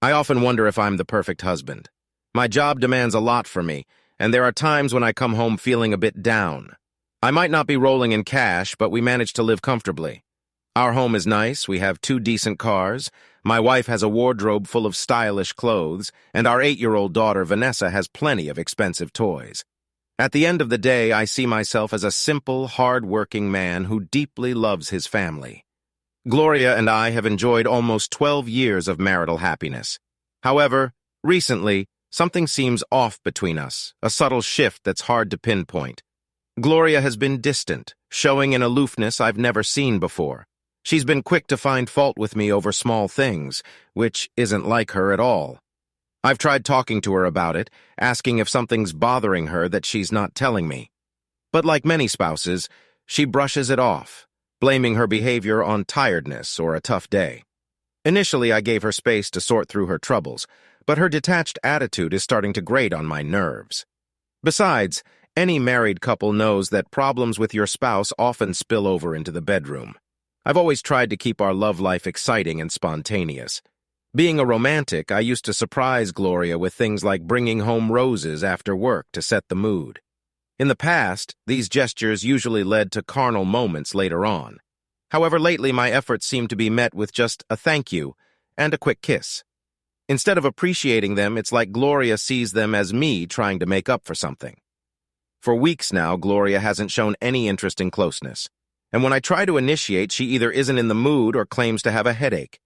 I often wonder if I'm the perfect husband. My job demands a lot from me, and there are times when I come home feeling a bit down. I might not be rolling in cash, but we manage to live comfortably. Our home is nice, we have 2 decent cars, my wife has a wardrobe full of stylish clothes, and our 8-year-old daughter Vanessa has plenty of expensive toys. At the end of the day, I see myself as a simple, hard-working man who deeply loves his family. Gloria and I have enjoyed almost 12 years of marital happiness. However, recently, something seems off between us, a subtle shift that's hard to pinpoint. Gloria has been distant, showing an aloofness I've never seen before. She's been quick to find fault with me over small things, which isn't like her at all. I've tried talking to her about it, asking if something's bothering her that she's not telling me. But like many spouses, she brushes it off, blaming her behavior on tiredness or a tough day. Initially, I gave her space to sort through her troubles, but her detached attitude is starting to grate on my nerves. Besides, any married couple knows that problems with your spouse often spill over into the bedroom. I've always tried to keep our love life exciting and spontaneous. Being a romantic, I used to surprise Gloria with things like bringing home roses after work to set the mood. In the past, these gestures usually led to carnal moments later on. However, lately my efforts seem to be met with just a thank you and a quick kiss. Instead of appreciating them, it's like Gloria sees them as me trying to make up for something. For weeks now, Gloria hasn't shown any interest in closeness, and when I try to initiate, she either isn't in the mood or claims to have a headache.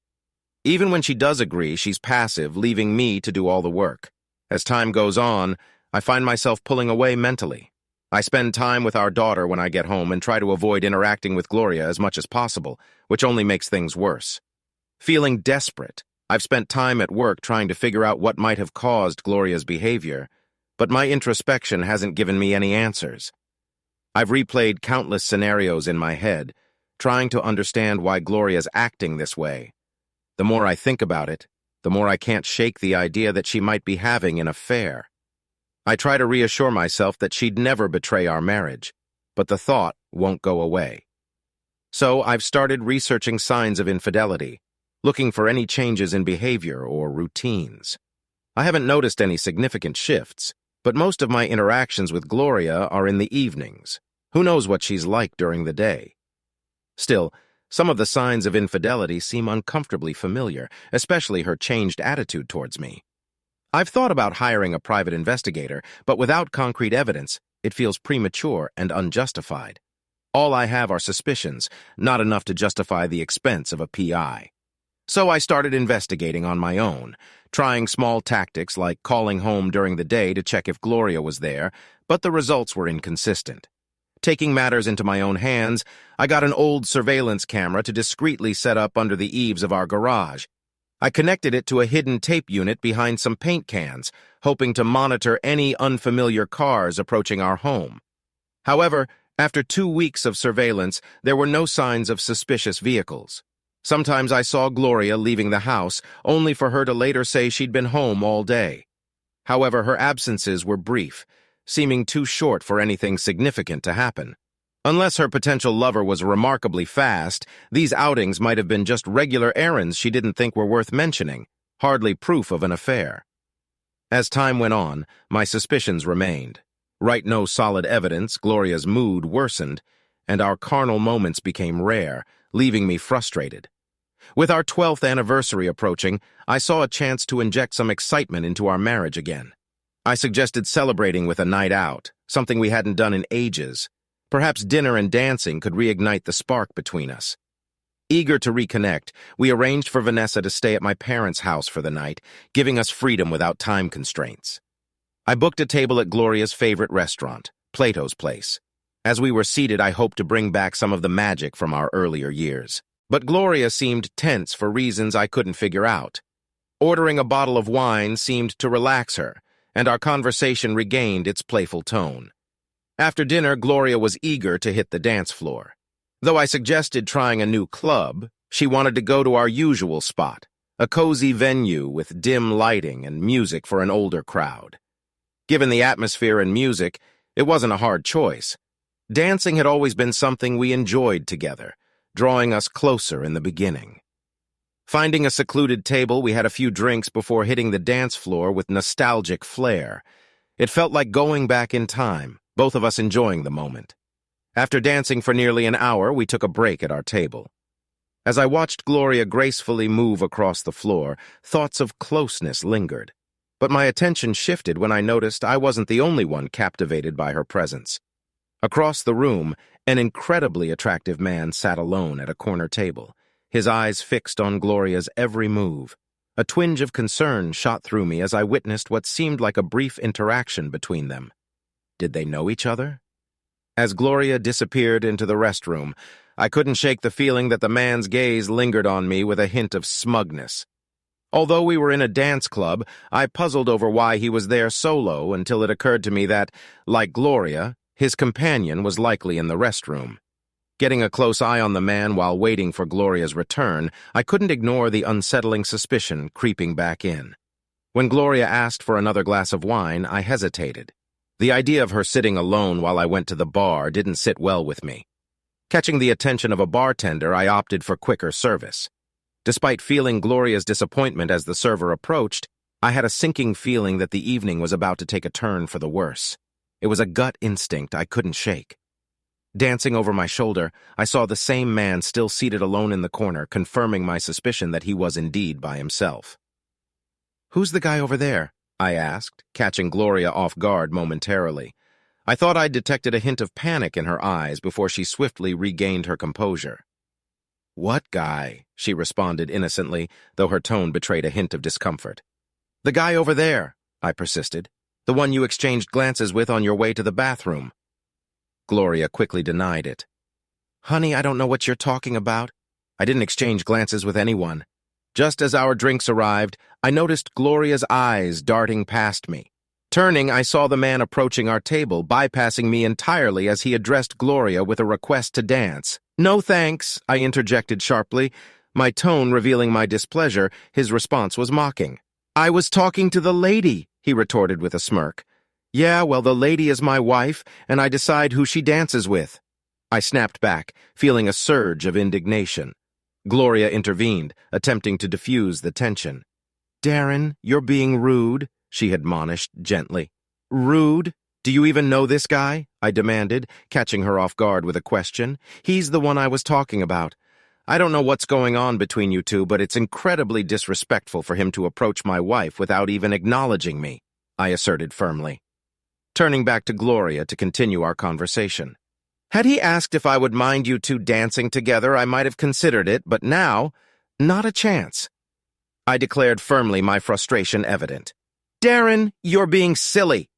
Even when she does agree, she's passive, leaving me to do all the work. As time goes on, I find myself pulling away mentally. I spend time with our daughter when I get home and try to avoid interacting with Gloria as much as possible, which only makes things worse. Feeling desperate, I've spent time at work trying to figure out what might have caused Gloria's behavior, but my introspection hasn't given me any answers. I've replayed countless scenarios in my head, trying to understand why Gloria's acting this way. The more I think about it, the more I can't shake the idea that she might be having an affair. I try to reassure myself that she'd never betray our marriage, but the thought won't go away. So I've started researching signs of infidelity, looking for any changes in behavior or routines. I haven't noticed any significant shifts, but most of my interactions with Gloria are in the evenings. Who knows what she's like during the day? Still, some of the signs of infidelity seem uncomfortably familiar, especially her changed attitude towards me. I've thought about hiring a private investigator, but without concrete evidence, it feels premature and unjustified. All I have are suspicions, not enough to justify the expense of a PI. So I started investigating on my own, trying small tactics like calling home during the day to check if Gloria was there, but the results were inconsistent. Taking matters into my own hands, I got an old surveillance camera to discreetly set up under the eaves of our garage. I connected it to a hidden tape unit behind some paint cans, hoping to monitor any unfamiliar cars approaching our home. However, after 2 weeks of surveillance, there were no signs of suspicious vehicles. Sometimes I saw Gloria leaving the house, only for her to later say she'd been home all day. However, her absences were brief, seeming too short for anything significant to happen. Unless her potential lover was remarkably fast, these outings might have been just regular errands she didn't think were worth mentioning, hardly proof of an affair. As time went on, my suspicions remained. No solid evidence, Gloria's mood worsened, and our carnal moments became rare, leaving me frustrated. With our 12th anniversary approaching, I saw a chance to inject some excitement into our marriage again. I suggested celebrating with a night out, something we hadn't done in ages. Perhaps dinner and dancing could reignite the spark between us. Eager to reconnect, we arranged for Vanessa to stay at my parents' house for the night, giving us freedom without time constraints. I booked a table at Gloria's favorite restaurant, Plato's Place. As we were seated, I hoped to bring back some of the magic from our earlier years. But Gloria seemed tense for reasons I couldn't figure out. Ordering a bottle of wine seemed to relax her, and our conversation regained its playful tone. After dinner, Gloria was eager to hit the dance floor. Though I suggested trying a new club, she wanted to go to our usual spot, a cozy venue with dim lighting and music for an older crowd. Given the atmosphere and music, it wasn't a hard choice. Dancing had always been something we enjoyed together, drawing us closer in the beginning. Finding a secluded table, we had a few drinks before hitting the dance floor with nostalgic flair. It felt like going back in time, both of us enjoying the moment. After dancing for nearly an hour, we took a break at our table. As I watched Gloria gracefully move across the floor, thoughts of closeness lingered. But my attention shifted when I noticed I wasn't the only one captivated by her presence. Across the room, an incredibly attractive man sat alone at a corner table, his eyes fixed on Gloria's every move. A twinge of concern shot through me as I witnessed what seemed like a brief interaction between them. Did they know each other? As Gloria disappeared into the restroom, I couldn't shake the feeling that the man's gaze lingered on me with a hint of smugness. Although we were in a dance club, I puzzled over why he was there solo until it occurred to me that, like Gloria, his companion was likely in the restroom. Getting a close eye on the man while waiting for Gloria's return, I couldn't ignore the unsettling suspicion creeping back in. When Gloria asked for another glass of wine, I hesitated. The idea of her sitting alone while I went to the bar didn't sit well with me. Catching the attention of a bartender, I opted for quicker service. Despite feeling Gloria's disappointment as the server approached, I had a sinking feeling that the evening was about to take a turn for the worse. It was a gut instinct I couldn't shake. Dancing over my shoulder, I saw the same man still seated alone in the corner, confirming my suspicion that he was indeed by himself. "Who's the guy over there?" I asked, catching Gloria off guard momentarily. I thought I'd detected a hint of panic in her eyes before she swiftly regained her composure. "What guy?" she responded innocently, though her tone betrayed a hint of discomfort. "The guy over there," I persisted. "The one you exchanged glances with on your way to the bathroom." Gloria quickly denied it. "Honey, I don't know what you're talking about. I didn't exchange glances with anyone." Just as our drinks arrived, I noticed Gloria's eyes darting past me. Turning, I saw the man approaching our table, bypassing me entirely as he addressed Gloria with a request to dance. "No thanks," I interjected sharply. My tone revealing my displeasure, his response was mocking. "I was talking to the lady," he retorted with a smirk. "Yeah, well, the lady is my wife, and I decide who she dances with." I snapped back, feeling a surge of indignation. Gloria intervened, attempting to diffuse the tension. "Darren, you're being rude," she admonished gently. "Rude? Do you even know this guy?" I demanded, catching her off guard with a question. "He's the one I was talking about. I don't know what's going on between you two, but it's incredibly disrespectful for him to approach my wife without even acknowledging me," I asserted firmly. Turning back to Gloria to continue our conversation. "Had he asked if I would mind you two dancing together, I might have considered it, but now, not a chance." I declared firmly, my frustration evident. "Darren, you're being silly,"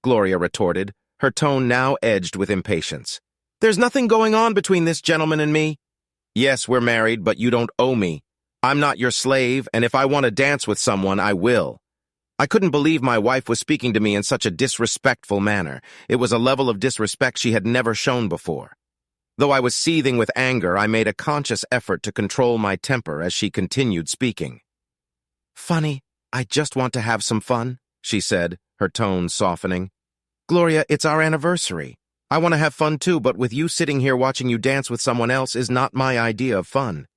Gloria retorted, her tone now edged with impatience. "There's nothing going on between this gentleman and me. Yes, we're married, but you don't owe me. I'm not your slave, and if I want to dance with someone, I will." I couldn't believe my wife was speaking to me in such a disrespectful manner. It was a level of disrespect she had never shown before. Though I was seething with anger, I made a conscious effort to control my temper as she continued speaking. "Funny, I just want to have some fun," she said, her tone softening. "Gloria, it's our anniversary. I want to have fun too, but with you sitting here watching you dance with someone else is not my idea of fun.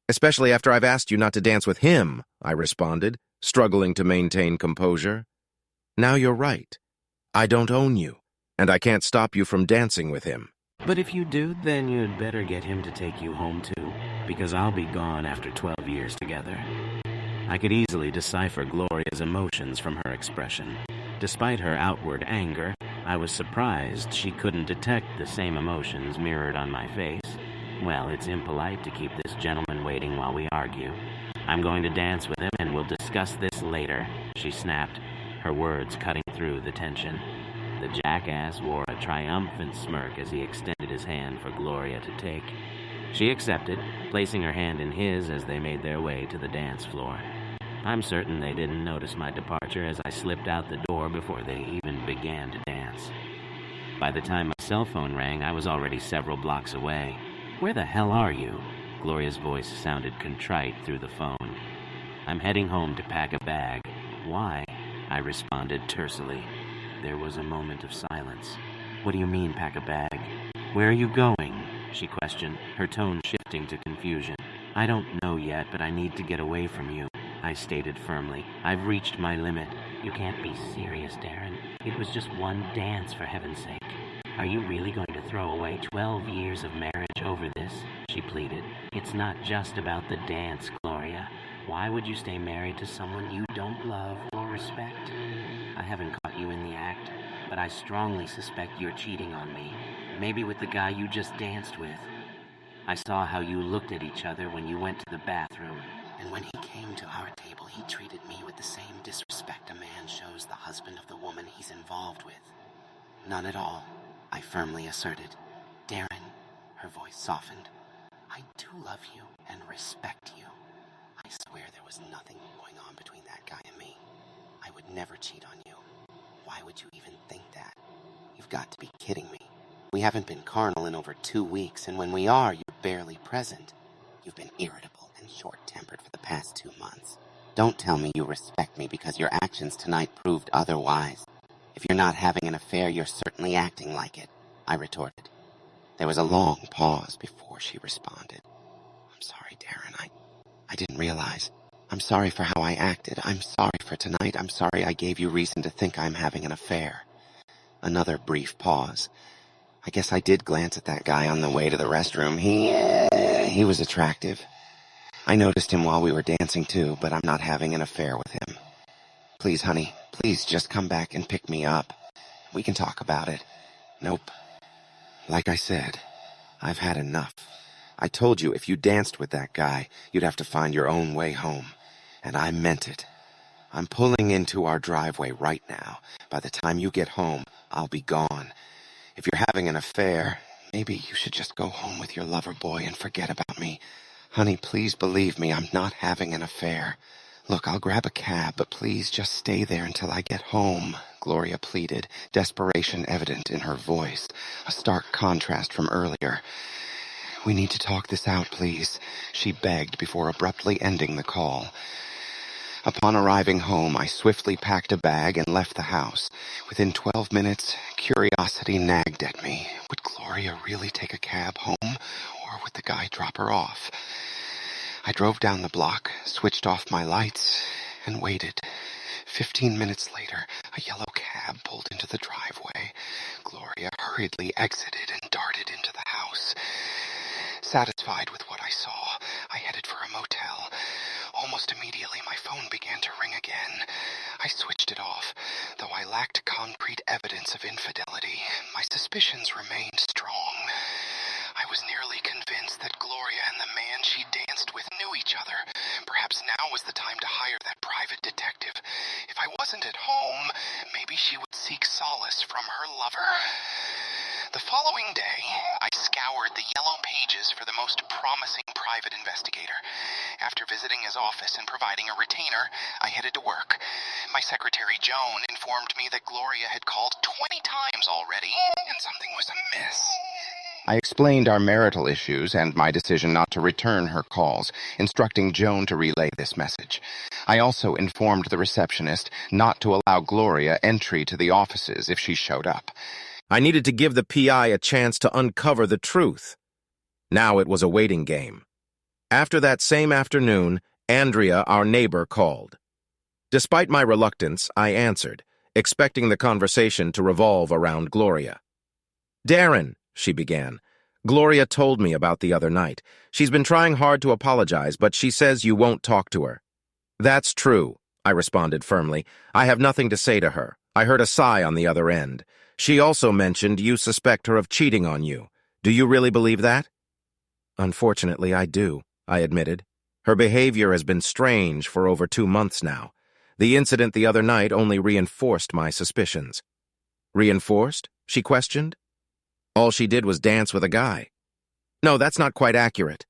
Especially after I've asked you not to dance with him," I responded, struggling to maintain composure. "Now you're right. I don't own you, and I can't stop you from dancing with him." But if you do, then you'd better get him to take you home too, because I'll be gone after 12 years together. I could easily decipher Gloria's emotions from her expression. Despite her outward anger, I was surprised she couldn't detect the same emotions mirrored on my face. "Well, it's impolite to keep this gentleman waiting while we argue. I'm going to dance with him and we'll discuss this later," she snapped, her words cutting through the tension. The jackass wore a triumphant smirk as he extended his hand for Gloria to take. She accepted, placing her hand in his as they made their way to the dance floor. I'm certain they didn't notice my departure as I slipped out the door before they even began to dance. By the time my cell phone rang, I was already several blocks away. "Where the hell are you?" Gloria's voice sounded contrite through the phone. "I'm heading home to pack a bag." "Why?" I responded tersely. There was a moment of silence. "What do you mean, pack a bag? Where are you going?" she questioned, her tone shifting to confusion. I don't know yet, but I need to get away from you, I stated firmly. I've reached my limit. You can't be serious, Darren. It was just one dance, for heaven's sake. Are you really going to throw away 12 years of marriage over this? She pleaded. It's not just about the dance, Gloria. Why would you stay married to someone you don't love or respect? I haven't caught you in the act, but I strongly suspect you're cheating on me. Maybe with the guy you just danced with. I saw how you looked at each other when you went to the bathroom, and when he came to our table, he treated me with the same disrespect a man shows the husband of the woman he's involved with. None at all, I firmly asserted. Darren, her voice softened. I do love you and respect you. I swear there was nothing going on between that guy and me. I would never cheat on you. Why would you even think that? You've got to be kidding me. We haven't been carnal in over 2 weeks, and when we are, you're barely present. You've been irritable and short-tempered for the past 2 months. Don't tell me you respect me because your actions tonight proved otherwise. If you're not having an affair, you're certainly acting like it, I retorted. There was a long pause before she responded. I'm sorry, Darren. I didn't realize. I'm sorry for how I acted. I'm sorry for tonight. I'm sorry I gave you reason to think I'm having an affair. Another brief pause. I guess I did glance at that guy on the way to the restroom. He was attractive. I noticed him while we were dancing too, but I'm not having an affair with him. Please, honey, please just come back and pick me up. We can talk about it. Nope. Like I said, I've had enough. I told you if you danced with that guy, you'd have to find your own way home. And I meant it. I'm pulling into our driveway right now. By the time you get home, I'll be gone. If you're having an affair, maybe you should just go home with your lover boy and forget about me. Honey, please believe me, I'm not having an affair. Look, I'll grab a cab, but please just stay there until I get home, Gloria pleaded, desperation evident in her voice, a stark contrast from earlier. We need to talk this out, please, she begged before abruptly ending the call. Upon arriving home, I swiftly packed a bag and left the house. Within 12 minutes, curiosity nagged at me. Would Gloria really take a cab home, or would the guy drop her off? I drove down the block, switched off my lights, and waited. 15 minutes later, a yellow cab pulled into the driveway. Gloria hurriedly exited and darted into the house. Satisfied with what I saw, I headed for a motel. Almost immediately, my phone began to ring again. I switched it off. Though I lacked concrete evidence of infidelity, my suspicions remained strong. I was nearly convinced that Gloria and the man she danced with knew each other. Perhaps now was the time to hire that private detective. If I wasn't at home, maybe she would seek solace from her lover. The following day, I scoured the yellow pages for the most promising private investigator. After visiting his office and providing a retainer, I headed to work. My secretary, Joan, informed me that Gloria had called 20 times already, and something was amiss. I explained our marital issues and my decision not to return her calls, instructing Joan to relay this message. I also informed the receptionist not to allow Gloria entry to the offices if she showed up. I needed to give the PI a chance to uncover the truth. Now it was a waiting game. After that same afternoon, Andrea, our neighbor, called. Despite my reluctance, I answered, expecting the conversation to revolve around Gloria. "Darren," she began, "Gloria told me about the other night. She's been trying hard to apologize, but she says you won't talk to her." "That's true," I responded firmly. "I have nothing to say to her." I heard a sigh on the other end. "She also mentioned you suspect her of cheating on you. Do you really believe that?" "Unfortunately, I do," I admitted. "Her behavior has been strange for over 2 months now. The incident the other night only reinforced my suspicions." "Reinforced?" she questioned. "All she did was dance with a guy." "No, that's not quite accurate."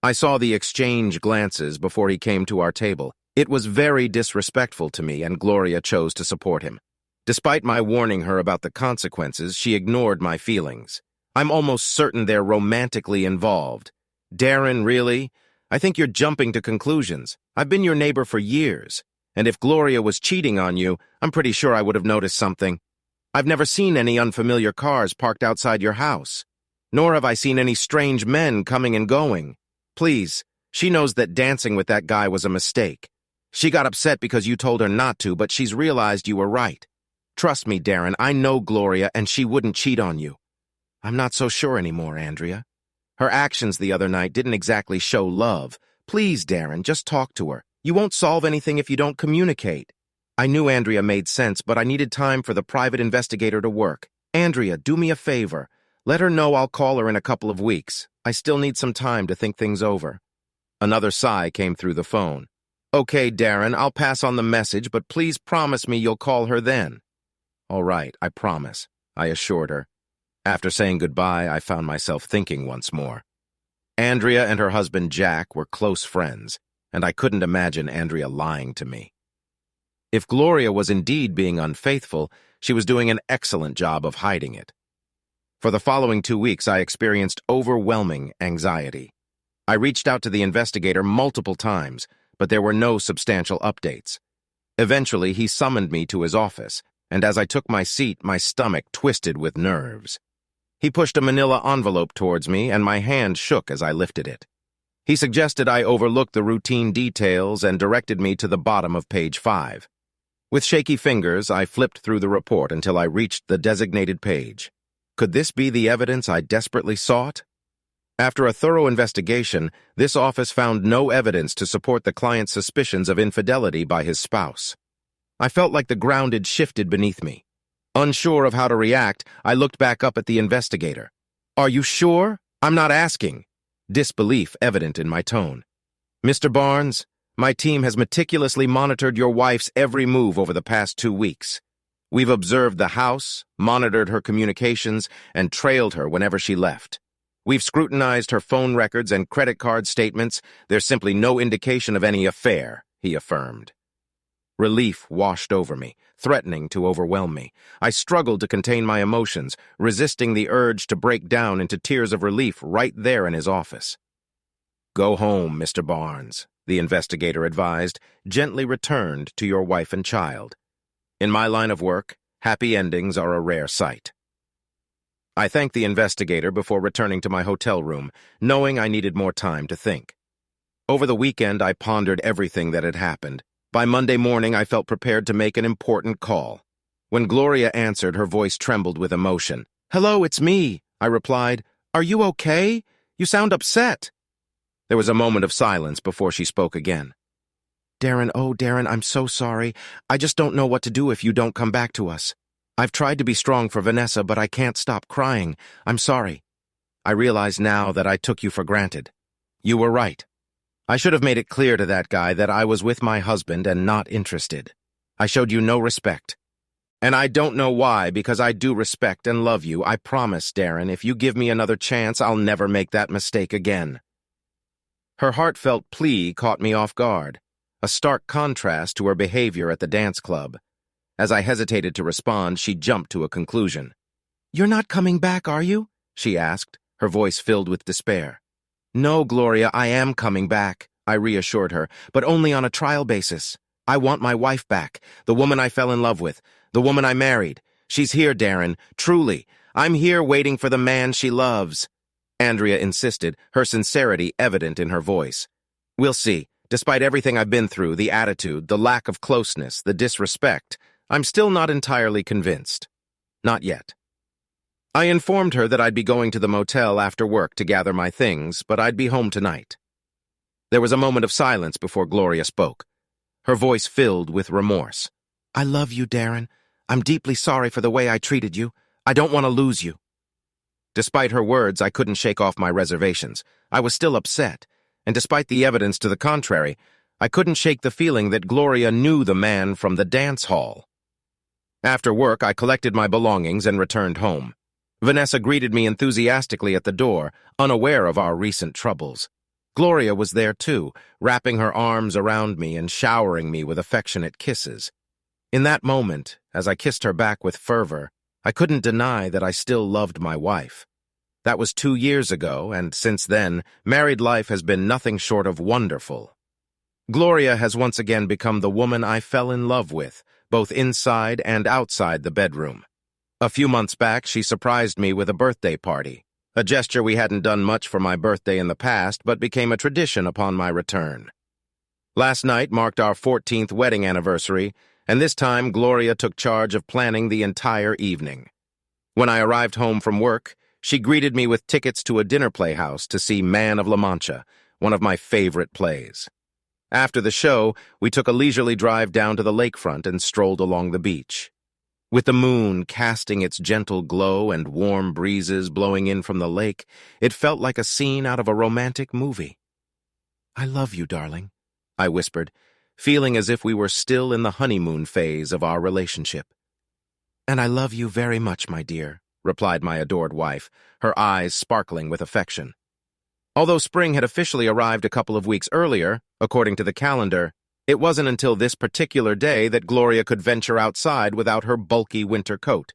I saw the exchange glances before he came to our table. It was very disrespectful to me, and Gloria chose to support him. Despite my warning her about the consequences, she ignored my feelings. "I'm almost certain they're romantically involved." "Darren, really? I think you're jumping to conclusions. I've been your neighbor for years, and if Gloria was cheating on you, I'm pretty sure I would have noticed something. I've never seen any unfamiliar cars parked outside your house, nor have I seen any strange men coming and going. Please, She knows that dancing with that guy was a mistake. She got upset because you told her not to, but she's realized you were right. Trust me, Darren, I know Gloria and she wouldn't cheat on you. I'm not so sure anymore, Andrea. Her actions the other night didn't exactly show love. Please, Darren, just talk to her. You won't solve anything if you don't communicate. I knew Andrea made sense, but I needed time for the private investigator to work. Andrea, do me a favor. Let her know I'll call her in a couple of weeks. I still need some time to think things over. Another sigh came through the phone. Okay, Darren, I'll pass on the message, but please promise me you'll call her then. All right, I promise, I assured her. After saying goodbye, I found myself thinking once more. Andrea and her husband Jack were close friends, and I couldn't imagine Andrea lying to me. If Gloria was indeed being unfaithful, she was doing an excellent job of hiding it. For the following 2 weeks, I experienced overwhelming anxiety. I reached out to the investigator multiple times, but there were no substantial updates. Eventually, he summoned me to his office, and as I took my seat, my stomach twisted with nerves. He pushed a manila envelope towards me, and my hand shook as I lifted it. He suggested I overlook the routine details and directed me to the bottom of page 5. With shaky fingers, I flipped through the report until I reached the designated page. Could this be the evidence I desperately sought? After a thorough investigation, this office found no evidence to support the client's suspicions of infidelity by his spouse. I felt like the ground had shifted beneath me. Unsure of how to react, I looked back up at the investigator. Are you sure? I'm not asking. Disbelief evident in my tone. Mr. Barnes, my team has meticulously monitored your wife's every move over the past 2 weeks. We've observed the house, monitored her communications, and trailed her whenever she left. We've scrutinized her phone records and credit card statements. There's simply no indication of any affair, he affirmed. Relief washed over me, threatening to overwhelm me. I struggled to contain my emotions, resisting the urge to break down into tears of relief right there in his office. Go home, Mr. Barnes, the investigator advised, gently returned to your wife and child. In my line of work, happy endings are a rare sight. I thanked the investigator before returning to my hotel room, knowing I needed more time to think. Over the weekend, I pondered everything that had happened. By Monday morning, I felt prepared to make an important call. When Gloria answered, her voice trembled with emotion. "Hello, it's me," I replied. "Are you okay? You sound upset." There was a moment of silence before she spoke again. Darren, I'm so sorry. I just don't know what to do if you don't come back to us. I've tried to be strong for Vanessa, but I can't stop crying. I'm sorry. I realize now that I took you for granted. You were right. I should have made it clear to that guy that I was with my husband and not interested. I showed you no respect. And I don't know why, because I do respect and love you. I promise, Darren, if you give me another chance, I'll never make that mistake again. Her heartfelt plea caught me off guard, a stark contrast to her behavior at the dance club. As I hesitated to respond, she jumped to a conclusion. "You're not coming back, are you?" she asked, her voice filled with despair. "No, Gloria, I am coming back," I reassured her, "but only on a trial basis. I want my wife back, the woman I fell in love with, the woman I married. She's here, Darren, truly. I'm here waiting for the man she loves." Andrea insisted, her sincerity evident in her voice. "We'll see. Despite everything I've been through, the attitude, the lack of closeness, the disrespect, I'm still not entirely convinced. Not yet." I informed her that I'd be going to the motel after work to gather my things, but I'd be home tonight. There was a moment of silence before Gloria spoke, her voice filled with remorse. "I love you, Darren. I'm deeply sorry for the way I treated you. I don't want to lose you." Despite her words, I couldn't shake off my reservations. I was still upset, and despite the evidence to the contrary, I couldn't shake the feeling that Gloria knew the man from the dance hall. After work, I collected my belongings and returned home. Vanessa greeted me enthusiastically at the door, unaware of our recent troubles. Gloria was there too, wrapping her arms around me and showering me with affectionate kisses. In that moment, as I kissed her back with fervor, I couldn't deny that I still loved my wife. That was 2 years ago, and since then, married life has been nothing short of wonderful. Gloria has once again become the woman I fell in love with, both inside and outside the bedroom. A few months back, she surprised me with a birthday party, a gesture we hadn't done much for my birthday in the past, but became a tradition upon my return. Last night marked our 14th wedding anniversary, and this time Gloria took charge of planning the entire evening. When I arrived home from work, she greeted me with tickets to a dinner playhouse to see Man of La Mancha, one of my favorite plays. After the show, we took a leisurely drive down to the lakefront and strolled along the beach. With the moon casting its gentle glow and warm breezes blowing in from the lake, it felt like a scene out of a romantic movie. "I love you, darling," I whispered, feeling as if we were still in the honeymoon phase of our relationship. "And I love you very much, my dear," replied my adored wife, her eyes sparkling with affection. Although spring had officially arrived a couple of weeks earlier, according to the calendar, it wasn't until this particular day that Gloria could venture outside without her bulky winter coat.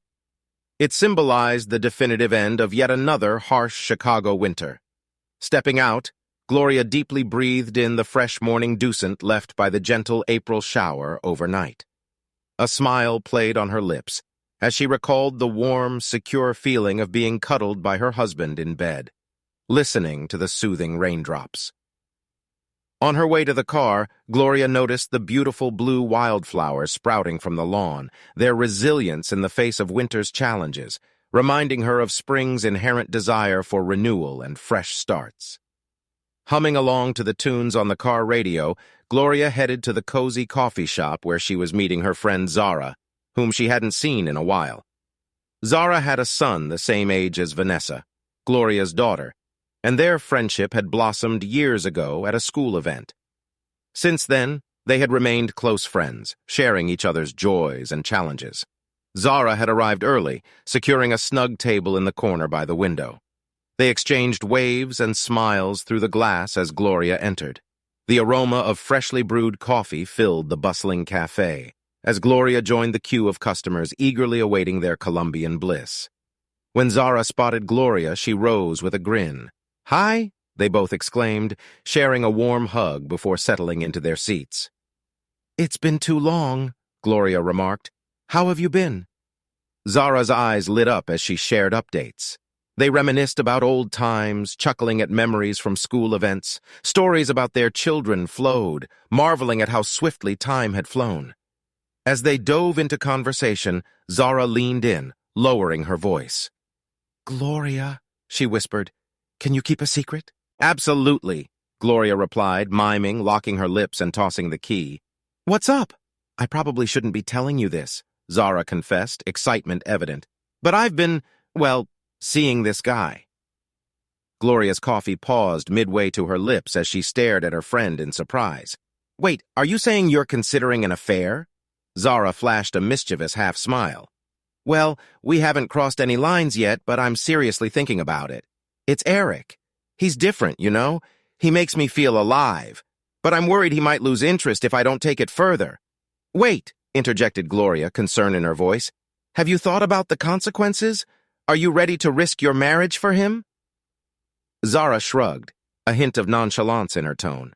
It symbolized the definitive end of yet another harsh Chicago winter. Stepping out, Gloria deeply breathed in the fresh morning dew left by the gentle April shower overnight. A smile played on her lips as she recalled the warm, secure feeling of being cuddled by her husband in bed, listening to the soothing raindrops. On her way to the car, Gloria noticed the beautiful blue wildflowers sprouting from the lawn, their resilience in the face of winter's challenges, reminding her of spring's inherent desire for renewal and fresh starts. Humming along to the tunes on the car radio, Gloria headed to the cozy coffee shop where she was meeting her friend Zara, whom she hadn't seen in a while. Zara had a son the same age as Vanessa, Gloria's daughter, and their friendship had blossomed years ago at a school event. Since then, they had remained close friends, sharing each other's joys and challenges. Zara had arrived early, securing a snug table in the corner by the window. They exchanged waves and smiles through the glass as Gloria entered. The aroma of freshly brewed coffee filled the bustling cafe, as Gloria joined the queue of customers eagerly awaiting their Colombian bliss. When Zara spotted Gloria, she rose with a grin. "Hi," they both exclaimed, sharing a warm hug before settling into their seats. "It's been too long," Gloria remarked. "How have you been?" Zara's eyes lit up as she shared updates. They reminisced about old times, chuckling at memories from school events. Stories about their children flowed, marveling at how swiftly time had flown. As they dove into conversation, Zara leaned in, lowering her voice. "Gloria," she whispered, "can you keep a secret?" "Absolutely," Gloria replied, miming, locking her lips and tossing the key. "What's up?" "I probably shouldn't be telling you this," Zara confessed, excitement evident. "But I've been, seeing this guy." Gloria's coffee paused midway to her lips as she stared at her friend in surprise. "Wait, are you saying you're considering an affair?" Zara flashed a mischievous half-smile. "Well, we haven't crossed any lines yet, but I'm seriously thinking about it. It's Eric. He's different, you know? He makes me feel alive. But I'm worried he might lose interest if I don't take it further." "Wait," interjected Gloria, concern in her voice. "Have you thought about the consequences? Are you ready to risk your marriage for him?" Zara shrugged, a hint of nonchalance in her tone.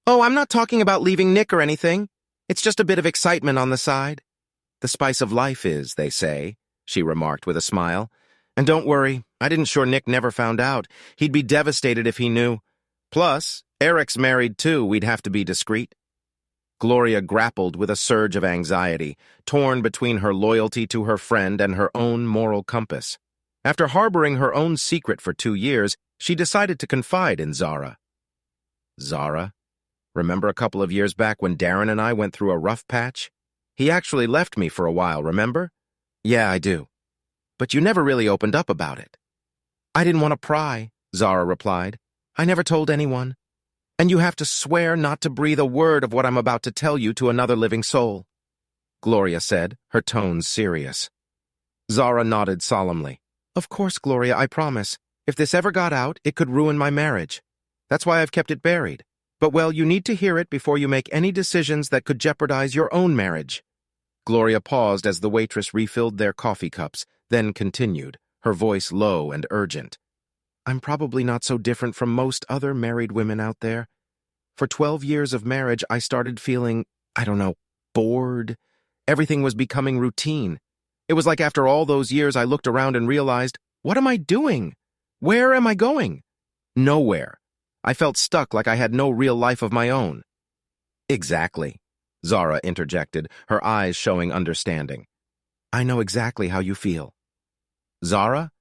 "Oh, I'm not talking about leaving Nick or anything. It's just a bit of excitement on the side. The spice of life is, they say," she remarked with a smile. "And don't worry, I didn't sure Nick never found out. He'd be devastated if he knew. Plus, Eric's married too. We'd have to be discreet." Gloria grappled with a surge of anxiety, torn between her loyalty to her friend and her own moral compass. After harboring her own secret for 2 years, she decided to confide in Zara. "Zara, remember a couple of years back when Darren and I went through a rough patch? He actually left me for a while, remember?" "Yeah, I do. But you never really opened up about it." "I didn't want to pry," Zara replied. "I never told anyone. And you have to swear not to breathe a word of what I'm about to tell you to another living soul," Gloria said, her tones serious. Zara nodded solemnly. "Of course, Gloria, I promise. If this ever got out, it could ruin my marriage. That's why I've kept it buried. But, you need to hear it before you make any decisions that could jeopardize your own marriage." Gloria paused as the waitress refilled their coffee cups, then continued, her voice low and urgent. "I'm probably not so different from most other married women out there. For 12 years of marriage, I started feeling, bored. Everything was becoming routine. It was like after all those years, I looked around and realized, what am I doing? Where am I going? Nowhere. I felt stuck like I had no real life of my own. Exactly, Zara interjected, her eyes showing understanding. I know exactly how you feel. Zara?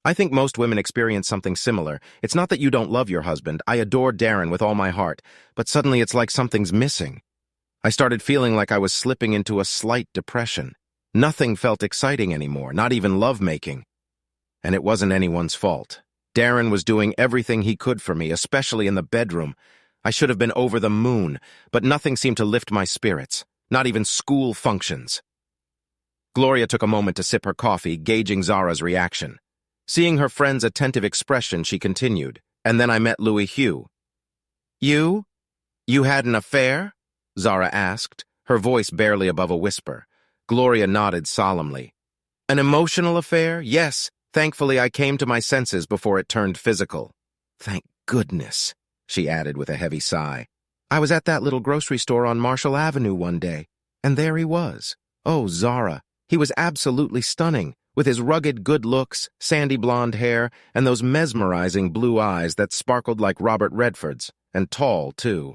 I think most women experience something similar. It's not that you don't love your husband. I adore Darren with all my heart, but suddenly it's like something's missing. I started feeling like I was slipping into a slight depression. Nothing felt exciting anymore, not even lovemaking. And it wasn't anyone's fault. Darren was doing everything he could for me, especially in the bedroom. I should have been over the moon, but nothing seemed to lift my spirits, not even school functions. Gloria took a moment to sip her coffee, gauging Zara's reaction. Seeing her friend's attentive expression, she continued, and then I met Louis Hugh. You? You had an affair? Zara asked, her voice barely above a whisper. Gloria nodded solemnly. An emotional affair? Yes. Thankfully, I came to my senses before it turned physical. Thank goodness, she added with a heavy sigh. I was at that little grocery store on Marshall Avenue one day, and there he was. Oh, Zara, he was absolutely stunning, with his rugged good looks, sandy blonde hair, and those mesmerizing blue eyes that sparkled like Robert Redford's, and tall, too.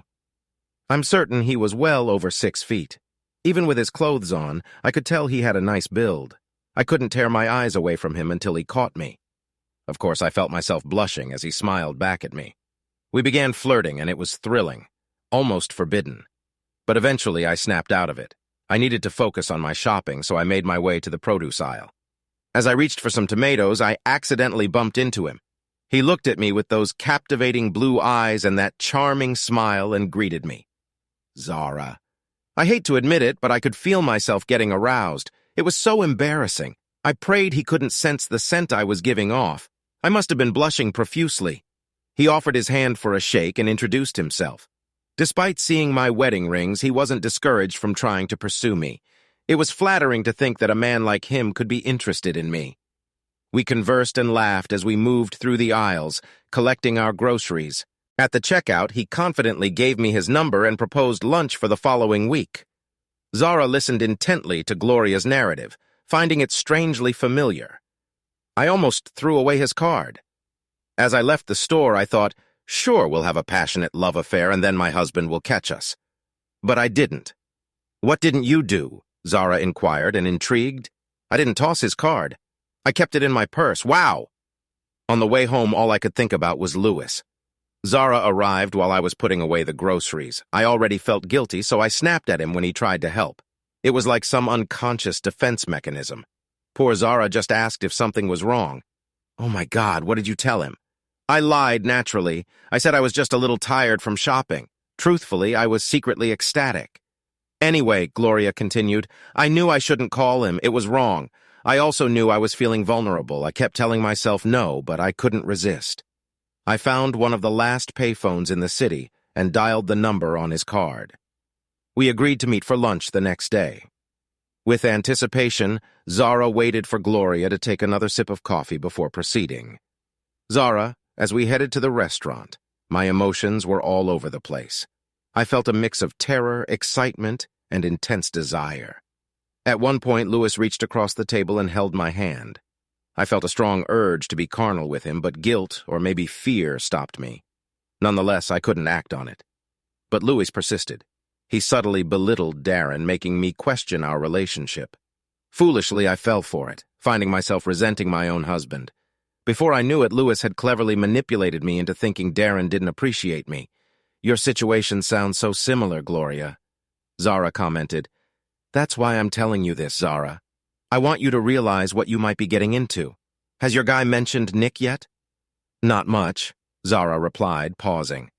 I'm certain he was well over 6 feet. Even with his clothes on, I could tell he had a nice build. I couldn't tear my eyes away from him until he caught me. Of course, I felt myself blushing as he smiled back at me. We began flirting, and it was thrilling, almost forbidden. But eventually, I snapped out of it. I needed to focus on my shopping, so I made my way to the produce aisle. As I reached for some tomatoes, I accidentally bumped into him. He looked at me with those captivating blue eyes and that charming smile and greeted me. Zara. I hate to admit it, but I could feel myself getting aroused. It was so embarrassing. I prayed he couldn't sense the scent I was giving off. I must have been blushing profusely. He offered his hand for a shake and introduced himself. Despite seeing my wedding rings, he wasn't discouraged from trying to pursue me. It was flattering to think that a man like him could be interested in me. We conversed and laughed as we moved through the aisles, collecting our groceries. At the checkout, he confidently gave me his number and proposed lunch for the following week. Zara listened intently to Gloria's narrative, finding it strangely familiar. I almost threw away his card. As I left the store, I thought, sure, we'll have a passionate love affair and then my husband will catch us. But I didn't. What didn't you do? Zara inquired and intrigued. I didn't toss his card. I kept it in my purse. Wow! On the way home, all I could think about was Louis. Zara arrived while I was putting away the groceries. I already felt guilty, so I snapped at him when he tried to help. It was like some unconscious defense mechanism. Poor Zara just asked if something was wrong. Oh my God, what did you tell him? I lied, naturally. I said I was just a little tired from shopping. Truthfully, I was secretly ecstatic. Anyway, Gloria continued, I knew I shouldn't call him. It was wrong. I also knew I was feeling vulnerable. I kept telling myself no, but I couldn't resist. I found one of the last payphones in the city and dialed the number on his card. We agreed to meet for lunch the next day. With anticipation, Zara waited for Gloria to take another sip of coffee before proceeding. Zara, as we headed to the restaurant, my emotions were all over the place. I felt a mix of terror, excitement, and intense desire. At one point, Louis reached across the table and held my hand. I felt a strong urge to be carnal with him, but guilt, or maybe fear, stopped me. Nonetheless, I couldn't act on it. But Louis persisted. He subtly belittled Darren, making me question our relationship. Foolishly, I fell for it, finding myself resenting my own husband. Before I knew it, Louis had cleverly manipulated me into thinking Darren didn't appreciate me. Your situation sounds so similar, Gloria. Zara commented. That's why I'm telling you this, Zara. I want you to realize what you might be getting into. Has your guy mentioned Nick yet? Not much, Zara replied, pausing.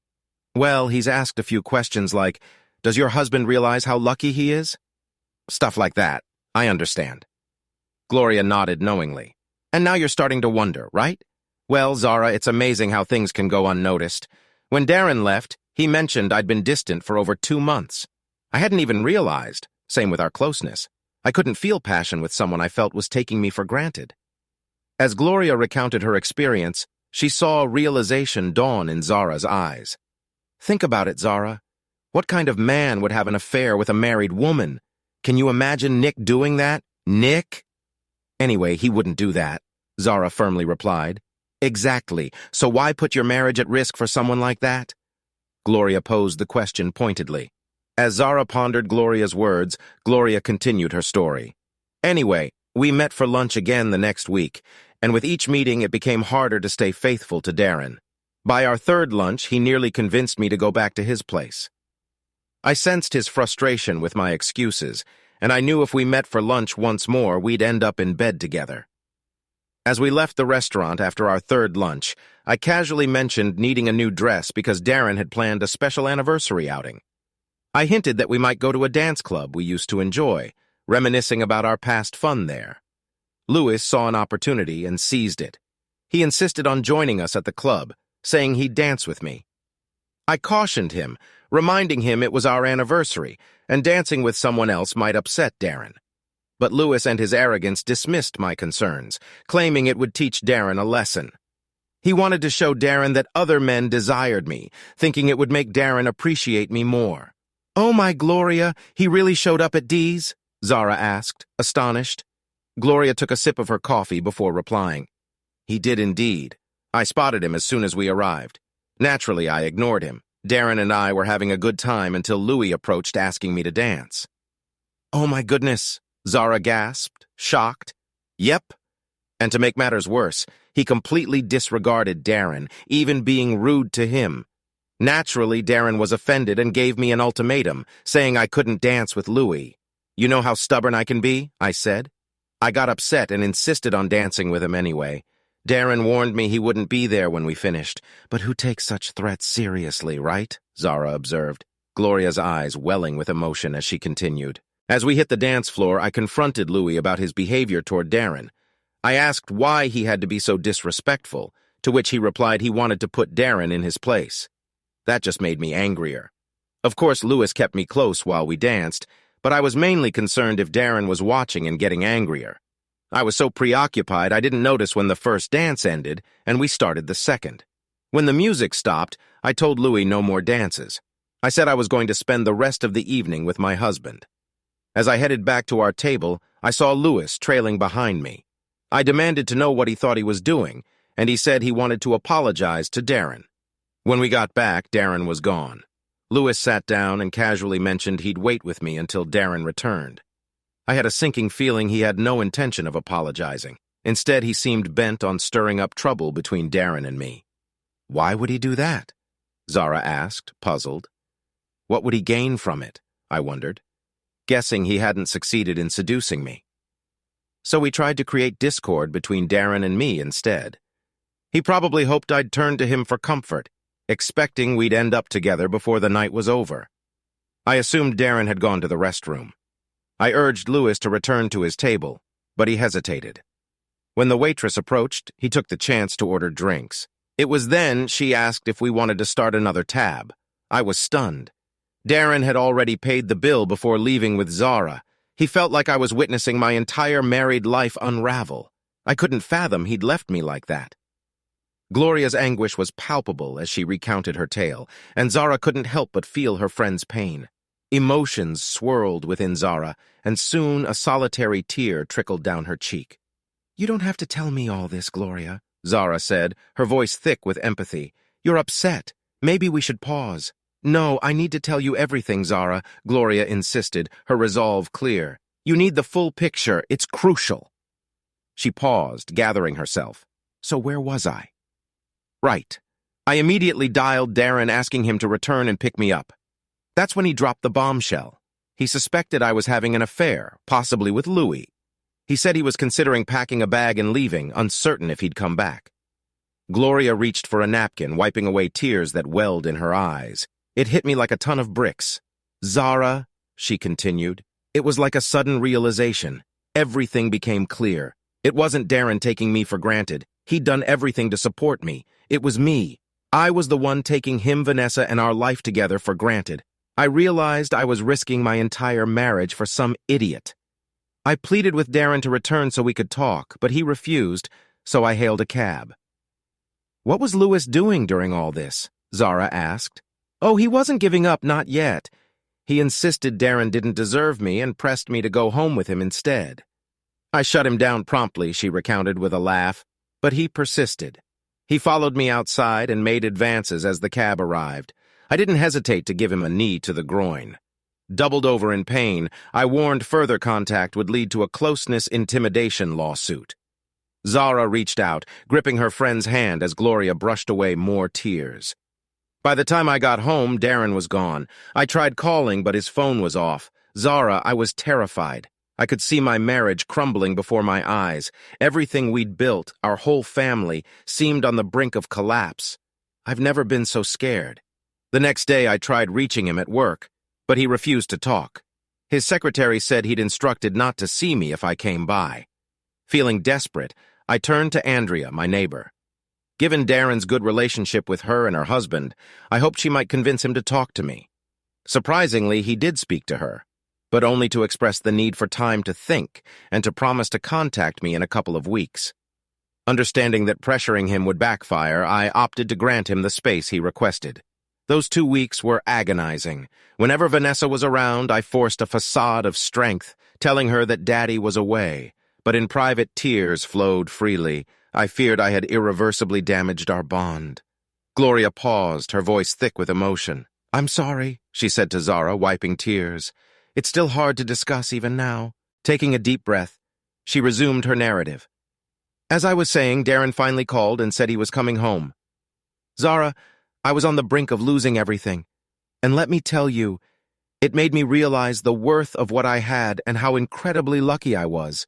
Well, he's asked a few questions like, does your husband realize how lucky he is? Stuff like that. I understand. Gloria nodded knowingly. And now you're starting to wonder, right? Well, Zara, it's amazing how things can go unnoticed. When Darren left, he mentioned I'd been distant for over 2 months. I hadn't even realized, same with our closeness. I couldn't feel passion with someone I felt was taking me for granted. As Gloria recounted her experience, she saw realization dawn in Zara's eyes. Think about it, Zara. What kind of man would have an affair with a married woman? Can you imagine Nick doing that? Nick? Anyway, he wouldn't do that, Zara firmly replied. Exactly. So why put your marriage at risk for someone like that? Gloria posed the question pointedly. As Zara pondered Gloria's words, Gloria continued her story. Anyway, we met for lunch again the next week, and with each meeting it became harder to stay faithful to Darren. By our third lunch, he nearly convinced me to go back to his place. I sensed his frustration with my excuses, and I knew if we met for lunch once more, we'd end up in bed together. As we left the restaurant after our third lunch, I casually mentioned needing a new dress because Darren had planned a special anniversary outing. I hinted that we might go to a dance club we used to enjoy, reminiscing about our past fun there. Louis saw an opportunity and seized it. He insisted on joining us at the club, saying he'd dance with me. I cautioned him, reminding him it was our anniversary, and dancing with someone else might upset Darren. But Louis and his arrogance dismissed my concerns, claiming it would teach Darren a lesson. He wanted to show Darren that other men desired me, thinking it would make Darren appreciate me more. "Oh my Gloria, he really showed up at Dee's?" Zara asked, astonished. Gloria took a sip of her coffee before replying. "He did indeed. I spotted him as soon as we arrived. Naturally, I ignored him. Darren and I were having a good time until Louis approached asking me to dance." "Oh my goodness," Zara gasped, shocked. "Yep." And to make matters worse, he completely disregarded Darren, even being rude to him. Naturally, Darren was offended and gave me an ultimatum, saying I couldn't dance with Louis. "You know how stubborn I can be?" I said. I got upset and insisted on dancing with him anyway. Darren warned me he wouldn't be there when we finished. "But who takes such threats seriously, right?" Zara observed, Gloria's eyes welling with emotion as she continued. As we hit the dance floor, I confronted Louis about his behavior toward Darren. I asked why he had to be so disrespectful, to which he replied he wanted to put Darren in his place. That just made me angrier. Of course, Louis kept me close while we danced, but I was mainly concerned if Darren was watching and getting angrier. I was so preoccupied I didn't notice when the first dance ended, and we started the second. When the music stopped, I told Louis no more dances. I said I was going to spend the rest of the evening with my husband. As I headed back to our table, I saw Louis trailing behind me. I demanded to know what he thought he was doing, and he said he wanted to apologize to Darren. When we got back, Darren was gone. Louis sat down and casually mentioned he'd wait with me until Darren returned. I had a sinking feeling he had no intention of apologizing. Instead, he seemed bent on stirring up trouble between Darren and me. "Why would he do that?" Zara asked, puzzled. "What would he gain from it?" I wondered, guessing he hadn't succeeded in seducing me. So he tried to create discord between Darren and me instead. He probably hoped I'd turn to him for comfort, expecting we'd end up together before the night was over. I assumed Darren had gone to the restroom. I urged Louis to return to his table, but he hesitated. When the waitress approached, he took the chance to order drinks. It was then she asked if we wanted to start another tab. I was stunned. Darren had already paid the bill before leaving with Zara. He felt like I was witnessing my entire married life unravel. I couldn't fathom he'd left me like that. Gloria's anguish was palpable as she recounted her tale, and Zara couldn't help but feel her friend's pain. Emotions swirled within Zara, and soon a solitary tear trickled down her cheek. "You don't have to tell me all this, Gloria," Zara said, her voice thick with empathy. "You're upset. Maybe we should pause." "No, I need to tell you everything, Zara," Gloria insisted, her resolve clear. "You need the full picture. It's crucial." She paused, gathering herself. So where was I? Right. I immediately dialed Darren, asking him to return and pick me up. That's when he dropped the bombshell. He suspected I was having an affair, possibly with Louis. He said he was considering packing a bag and leaving, uncertain if he'd come back. Gloria reached for a napkin, wiping away tears that welled in her eyes. It hit me like a ton of bricks. "Zara," she continued, "it was like a sudden realization. Everything became clear. It wasn't Darren taking me for granted. He'd done everything to support me. It was me. I was the one taking him, Vanessa, and our life together for granted. I realized I was risking my entire marriage for some idiot. I pleaded with Darren to return so we could talk, but he refused, so I hailed a cab." "What was Louis doing during all this?" Zara asked. "Oh, he wasn't giving up, not yet. He insisted Darren didn't deserve me and pressed me to go home with him instead. I shut him down promptly," she recounted with a laugh, "but he persisted. He followed me outside and made advances as the cab arrived. I didn't hesitate to give him a knee to the groin. Doubled over in pain, I warned further contact would lead to a closeness intimidation lawsuit. Zara reached out, gripping her friend's hand as Gloria brushed away more tears. By the time I got home, Darren was gone. I tried calling, but his phone was off. Zara, I was terrified. I could see my marriage crumbling before my eyes. Everything we'd built, our whole family, seemed on the brink of collapse. I've never been so scared. The next day, I tried reaching him at work, but he refused to talk. His secretary said he'd instructed not to see me if I came by. Feeling desperate, I turned to Andrea, my neighbor. Given Darren's good relationship with her and her husband, I hoped she might convince him to talk to me. Surprisingly, he did speak to her, but only to express the need for time to think and to promise to contact me in a couple of weeks. Understanding that pressuring him would backfire, I opted to grant him the space he requested. Those 2 weeks were agonizing. Whenever Vanessa was around, I forced a facade of strength, telling her that Daddy was away, but in private tears flowed freely. I feared I had irreversibly damaged our bond. Gloria paused, her voice thick with emotion. "I'm sorry," she said to Zara, wiping tears. "It's still hard to discuss even now." Taking a deep breath, she resumed her narrative. As I was saying, Darren finally called and said he was coming home. "Zara, I was on the brink of losing everything. And let me tell you, it made me realize the worth of what I had and how incredibly lucky I was.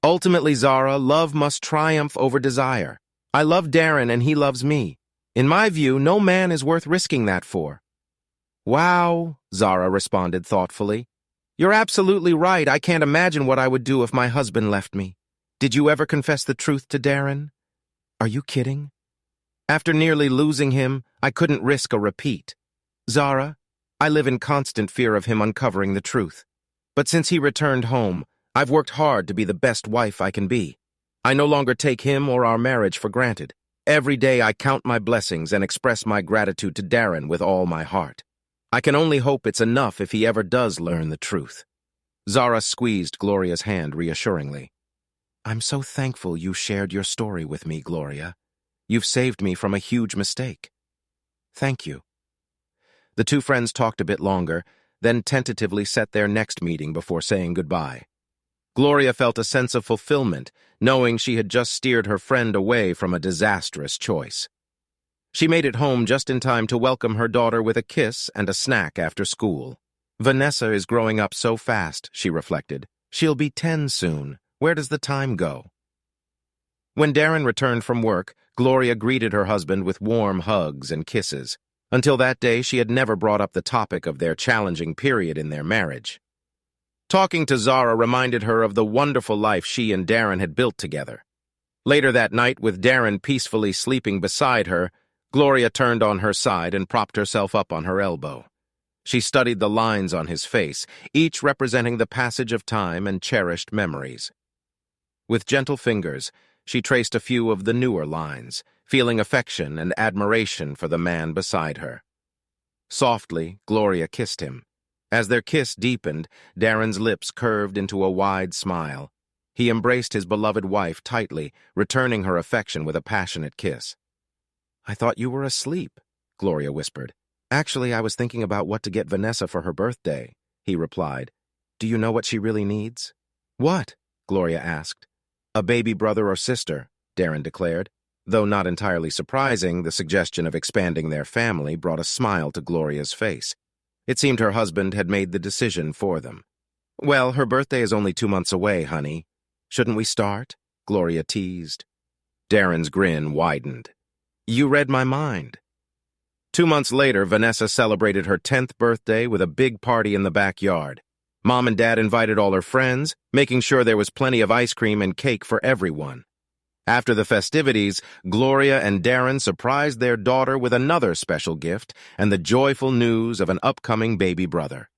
Ultimately, Zara, love must triumph over desire. I love Darren and he loves me. In my view, no man is worth risking that for." "Wow," Zara responded thoughtfully. "You're absolutely right. I can't imagine what I would do if my husband left me. Did you ever confess the truth to Darren?" "Are you kidding?" "After nearly losing him, I couldn't risk a repeat. Zara, I live in constant fear of him uncovering the truth. But since he returned home, I've worked hard to be the best wife I can be. I no longer take him or our marriage for granted. Every day I count my blessings and express my gratitude to Darren with all my heart. I can only hope it's enough if he ever does learn the truth." Zara squeezed Gloria's hand reassuringly. "I'm so thankful you shared your story with me, Gloria. You've saved me from a huge mistake. Thank you." The two friends talked a bit longer, then tentatively set their next meeting before saying goodbye. Gloria felt a sense of fulfillment, knowing she had just steered her friend away from a disastrous choice. She made it home just in time to welcome her daughter with a kiss and a snack after school. "Vanessa is growing up so fast," she reflected. "She'll be 10 soon. Where does the time go?" When Darren returned from work, Gloria greeted her husband with warm hugs and kisses. Until that day, she had never brought up the topic of their challenging period in their marriage. Talking to Zara reminded her of the wonderful life she and Darren had built together. Later that night, with Darren peacefully sleeping beside her, Gloria turned on her side and propped herself up on her elbow. She studied the lines on his face, each representing the passage of time and cherished memories. With gentle fingers, she traced a few of the newer lines, feeling affection and admiration for the man beside her. Softly, Gloria kissed him. As their kiss deepened, Darren's lips curved into a wide smile. He embraced his beloved wife tightly, returning her affection with a passionate kiss. "I thought you were asleep," Gloria whispered. "Actually, I was thinking about what to get Vanessa for her birthday," he replied. "Do you know what she really needs?" "What?" Gloria asked. "A baby brother or sister," Darren declared. Though not entirely surprising, the suggestion of expanding their family brought a smile to Gloria's face. It seemed her husband had made the decision for them. "Well, her birthday is only 2 months away, honey. Shouldn't we start?" Gloria teased. Darren's grin widened. "You read my mind." 2 months later, Vanessa celebrated her 10th birthday with a big party in the backyard. Mom and Dad invited all her friends, making sure there was plenty of ice cream and cake for everyone. After the festivities, Gloria and Darren surprised their daughter with another special gift and the joyful news of an upcoming baby brother.